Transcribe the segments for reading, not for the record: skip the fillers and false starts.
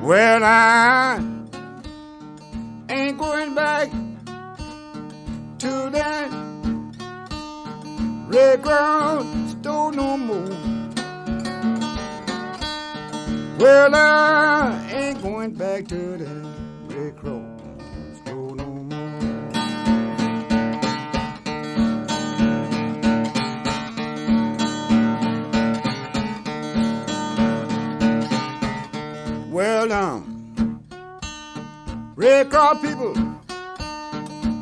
Well, I ain't going back to that Red Cross store no more. Well, I ain't going back to that Red Cross store no more. Well, Red Cross people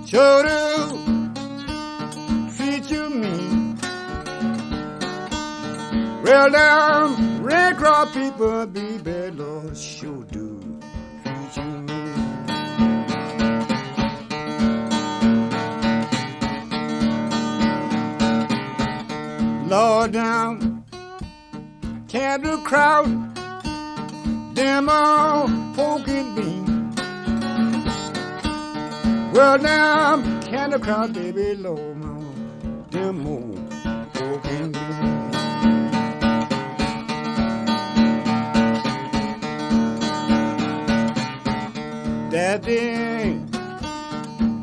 sure do treat you mean. Well, Red Cross people be bad, Lord, sure do treat you mean. Lord, can't the crowd them all poking bean. Well, now, can the crowd, baby, low, them old poking bean. That the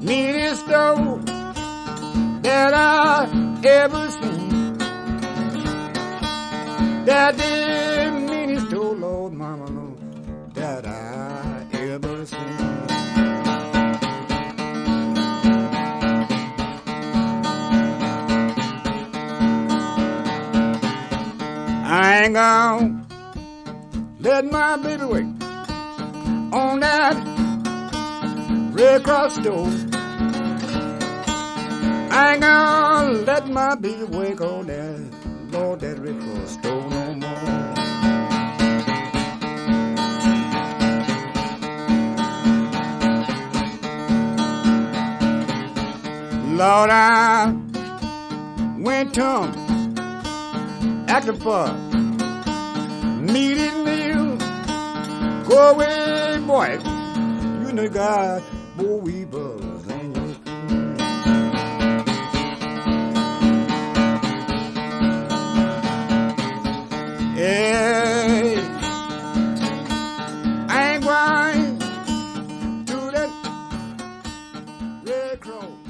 meanest dog that I ever seen. That the meanest dog, Lord, mama, Lord, that I ever seen. I ain't gonna let my baby wait on that Red Cross store. I ain't gonna let my baby wake on that, Lord, that Red Cross store no more. Lord, I went to 'em acting for meeting meal. Go away, boy. You know God, boy, we buzz and your food. Hey, I ain't going to that Red Cross.